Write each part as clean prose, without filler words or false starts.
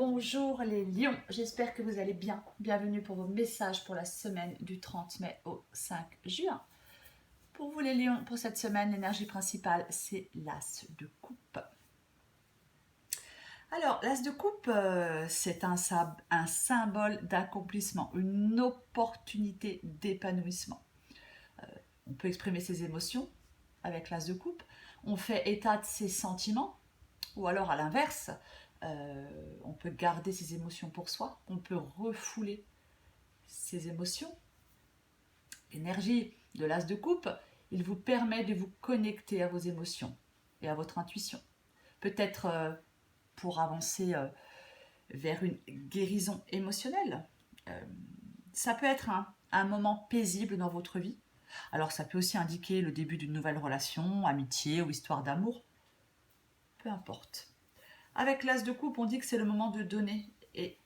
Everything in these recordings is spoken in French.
Bonjour les lions, j'espère que vous allez bien. Bienvenue pour vos messages pour la semaine du 30 mai au 5 juin. Pour vous les lions, pour cette semaine, l'énergie principale, c'est l'as de coupe. Alors, l'as de coupe, c'est un symbole d'accomplissement, une opportunité d'épanouissement. On peut exprimer ses émotions avec l'as de coupe. On fait état de ses sentiments, ou alors à l'inverse, on peut garder ses émotions pour soi, on peut refouler ses émotions. L'énergie de l'as de coupe, il vous permet de vous connecter à vos émotions et à votre intuition. Peut-être pour avancer vers une guérison émotionnelle. Ça peut être un moment paisible dans votre vie. Alors ça peut aussi indiquer le début d'une nouvelle relation, amitié ou histoire d'amour. Peu importe. Avec l'as de coupe, on dit que c'est le moment de donner et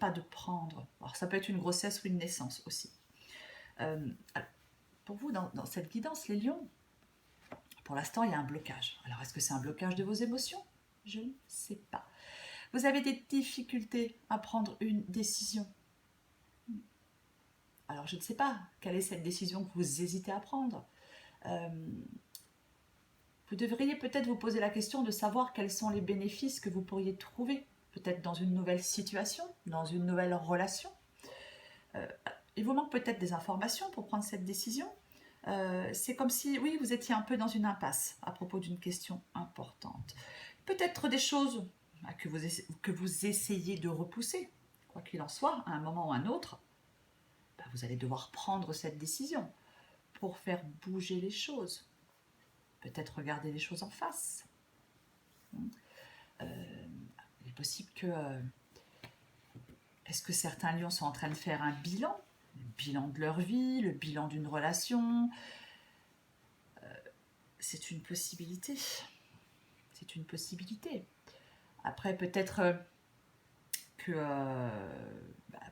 pas de prendre. Alors ça peut être une grossesse ou une naissance aussi. Alors, pour vous, dans cette guidance, les lions, pour l'instant, il y a un blocage. Alors est-ce que c'est un blocage de vos émotions? Je ne sais pas. Vous avez des difficultés à prendre une décision. Alors je ne sais pas quelle est cette décision que vous hésitez à prendre. Vous devriez peut-être vous poser la question de savoir quels sont les bénéfices que vous pourriez trouver, peut-être dans une nouvelle situation, dans une nouvelle relation. Il vous manque peut-être des informations pour prendre cette décision. C'est comme si, oui, vous étiez un peu dans une impasse à propos d'une question importante. Peut-être des choses que vous essayez de repousser. Quoi qu'il en soit, à un moment ou à un autre, vous allez devoir prendre cette décision pour faire bouger les choses. Peut-être regarder les choses en face. Il est possible que... est-ce que certains lions sont en train de faire un bilan? Le bilan de leur vie, le bilan d'une relation. C'est une possibilité. C'est une possibilité. Après, peut-être que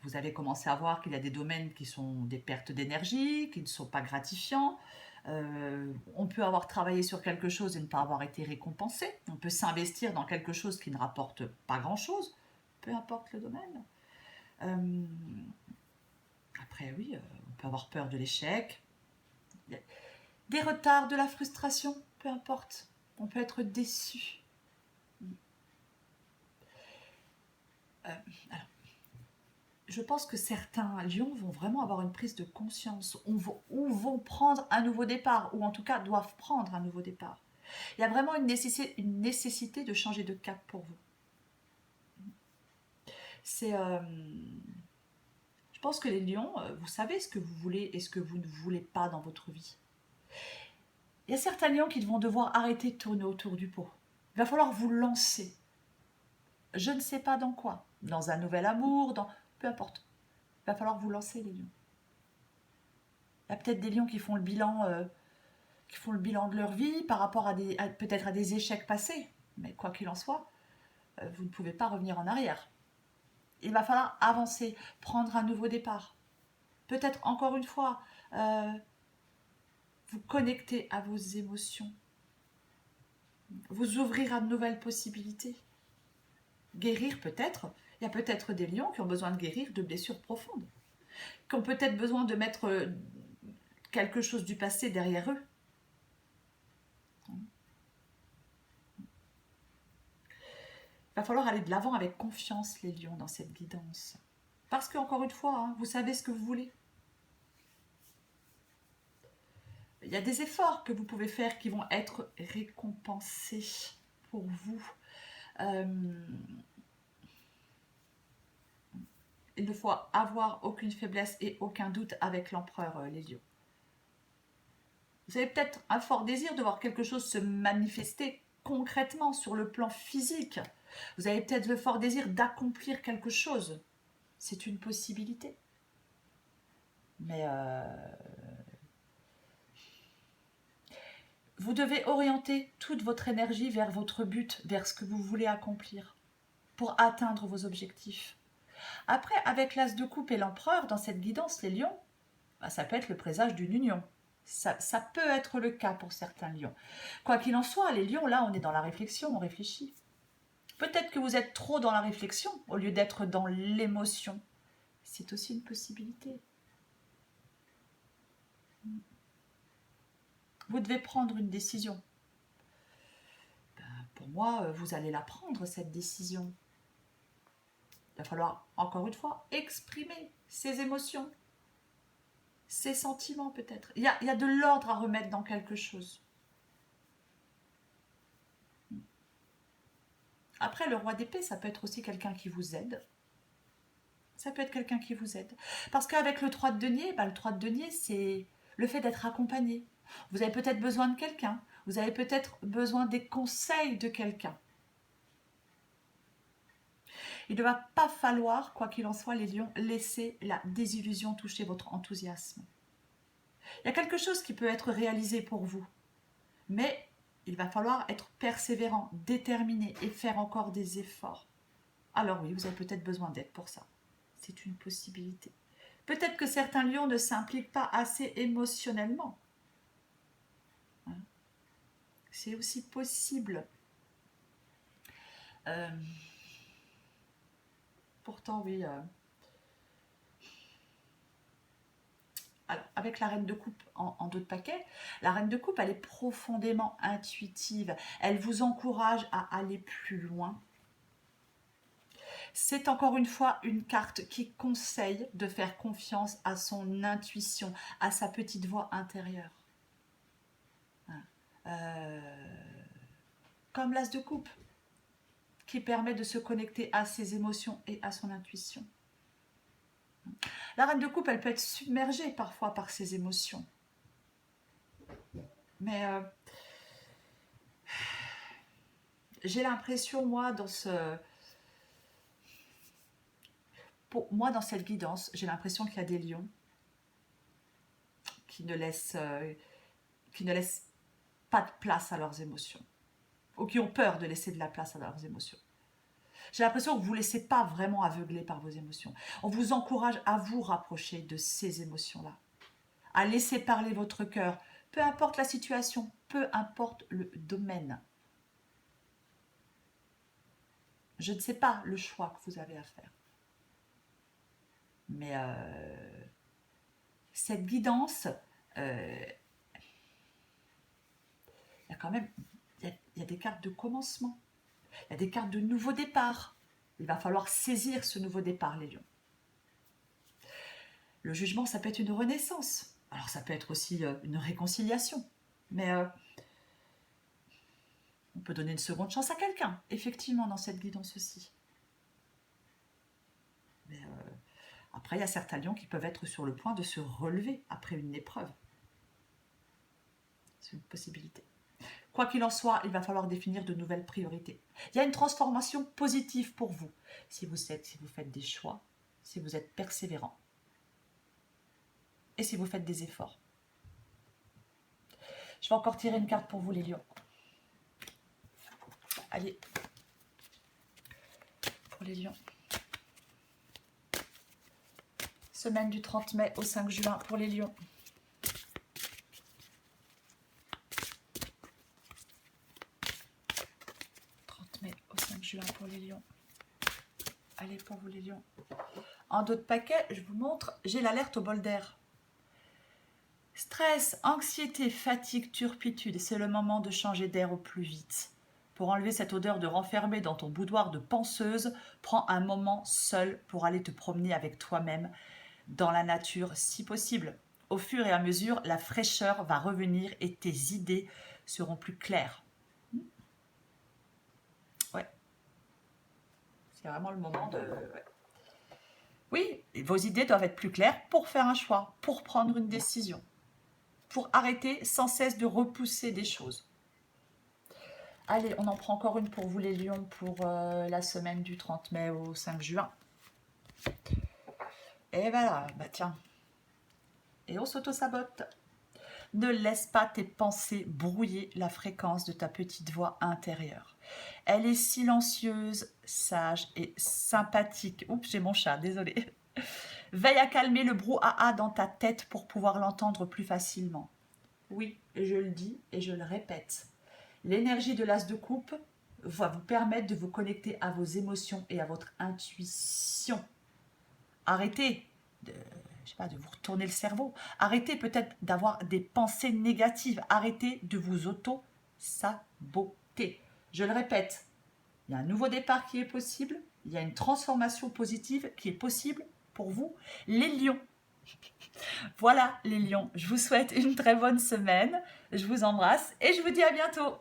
vous avez commencé à voir qu'il y a des domaines qui sont des pertes d'énergie, qui ne sont pas gratifiants. On peut avoir travaillé sur quelque chose et ne pas avoir été récompensé. On peut s'investir dans quelque chose qui ne rapporte pas grand-chose, peu importe le domaine. Après, oui, on peut avoir peur de l'échec, des retards, de la frustration, peu importe. On peut être déçu. Alors, je pense que certains lions vont vraiment avoir une prise de conscience ou vont prendre un nouveau départ, ou en tout cas doivent prendre un nouveau départ. Il y a vraiment une nécessité de changer de cap pour vous. Je pense que les lions, vous savez ce que vous voulez et ce que vous ne voulez pas dans votre vie. Il y a certains lions qui vont devoir arrêter de tourner autour du pot. Il va falloir vous lancer. Je ne sais pas dans quoi. Dans un nouvel amour, peu importe. Il va falloir vous lancer, les lions. Il y a peut-être des lions qui font le bilan de leur vie par rapport peut-être à des échecs passés. Mais quoi qu'il en soit, vous ne pouvez pas revenir en arrière. Il va falloir avancer, prendre un nouveau départ. Peut-être encore une fois, vous connecter à vos émotions. Vous ouvrir à de nouvelles possibilités. Guérir peut-être. Il y a peut-être des lions qui ont besoin de guérir de blessures profondes. Qui ont peut-être besoin de mettre quelque chose du passé derrière eux. Il va falloir aller de l'avant avec confiance, les lions, dans cette guidance. Parce que, encore une fois, vous savez ce que vous voulez. Il y a des efforts que vous pouvez faire qui vont être récompensés pour vous. Il ne faut avoir aucune faiblesse et aucun doute avec l'empereur, les lions. Vous avez peut-être un fort désir de voir quelque chose se manifester concrètement sur le plan physique. Vous avez peut-être le fort désir d'accomplir quelque chose. C'est une possibilité. Mais vous devez orienter toute votre énergie vers votre but, vers ce que vous voulez accomplir pour atteindre vos objectifs. Après, avec l'as de coupe et l'empereur, dans cette guidance, les lions, ça peut être le présage d'une union. Ça peut être le cas pour certains lions. Quoi qu'il en soit, les lions, là, on est dans la réflexion, on réfléchit. Peut-être que vous êtes trop dans la réflexion au lieu d'être dans l'émotion. C'est aussi une possibilité. Vous devez prendre une décision. Pour moi, vous allez la prendre, cette décision. Il va falloir, encore une fois, exprimer ses émotions, ses sentiments peut-être. Il y a de l'ordre à remettre dans quelque chose. Après, le roi d'épée, ça peut être aussi quelqu'un qui vous aide. Ça peut être quelqu'un qui vous aide. Parce qu'avec le 3 de denier, le 3 de denier, c'est le fait d'être accompagné. Vous avez peut-être besoin de quelqu'un. Vous avez peut-être besoin des conseils de quelqu'un. Il ne va pas falloir, quoi qu'il en soit, les lions, laisser la désillusion toucher votre enthousiasme. Il y a quelque chose qui peut être réalisé pour vous, mais il va falloir être persévérant, déterminé et faire encore des efforts. Alors oui, vous avez peut-être besoin d'aide pour ça. C'est une possibilité. Peut-être que certains lions ne s'impliquent pas assez émotionnellement. C'est aussi possible. Pourtant, oui. Alors, avec la reine de coupe en dos de paquet, la reine de coupe, elle est profondément intuitive. Elle vous encourage à aller plus loin. C'est encore une fois une carte qui conseille de faire confiance à son intuition, à sa petite voix intérieure. Comme l'as de coupe, qui permet de se connecter à ses émotions et à son intuition. La reine de coupe, elle peut être submergée parfois par ses émotions. Mais j'ai l'impression, moi, dans cette guidance, j'ai l'impression qu'il y a des lions qui ne laissent pas de place à leurs émotions, ou qui ont peur de laisser de la place à leurs émotions. J'ai l'impression que vous ne vous laissez pas vraiment aveugler par vos émotions. On vous encourage à vous rapprocher de ces émotions-là, à laisser parler votre cœur, peu importe la situation, peu importe le domaine. Je ne sais pas le choix que vous avez à faire. Mais cette guidance, il y a quand même il y a des cartes de commencement. Il y a des cartes de nouveau départ. Il va falloir saisir ce nouveau départ, les lions. Le jugement, ça peut être une renaissance. Alors, ça peut être aussi une réconciliation. Mais on peut donner une seconde chance à quelqu'un, effectivement, dans cette guidance aussi. Mais après, il y a certains lions qui peuvent être sur le point de se relever après une épreuve. C'est une possibilité. Quoi qu'il en soit, il va falloir définir de nouvelles priorités. Il y a une transformation positive pour vous si vous faites des choix, si vous êtes persévérant et si vous faites des efforts. Je vais encore tirer une carte pour vous, les lions. Allez, pour les lions. Semaine du 30 mai au 5 juin pour les lions. Pour les lions. Allez, pour vous les lions. En dos de paquet, je vous montre, j'ai l'alerte au bol d'air. Stress, anxiété, fatigue, turpitude, c'est le moment de changer d'air au plus vite. Pour enlever cette odeur de renfermé dans ton boudoir de penseuse, prends un moment seul pour aller te promener avec toi-même dans la nature si possible. Au fur et à mesure, la fraîcheur va revenir et tes idées seront plus claires. C'est vraiment le moment de... Ouais. Oui, vos idées doivent être plus claires pour faire un choix, pour prendre une décision, pour arrêter sans cesse de repousser des choses. Allez, on en prend encore une pour vous les lions pour la semaine du 30 mai au 5 juin. Et voilà, bah tiens. Et on s'auto-sabote. Ne laisse pas tes pensées brouiller la fréquence de ta petite voix intérieure. Elle est silencieuse, sage et sympathique. Oups, j'ai mon chat, désolée. Veille à calmer le brouhaha dans ta tête pour pouvoir l'entendre plus facilement. Oui, je le dis et je le répète. L'énergie de l'as de coupe va vous permettre de vous connecter à vos émotions et à votre intuition. Arrêtez de, je sais pas, de vous retourner le cerveau. Arrêtez peut-être d'avoir des pensées négatives. Arrêtez de vous auto-saboter. Je le répète, il y a un nouveau départ qui est possible. Il y a une transformation positive qui est possible pour vous, les lions. Voilà les lions, je vous souhaite une très bonne semaine. Je vous embrasse et je vous dis à bientôt.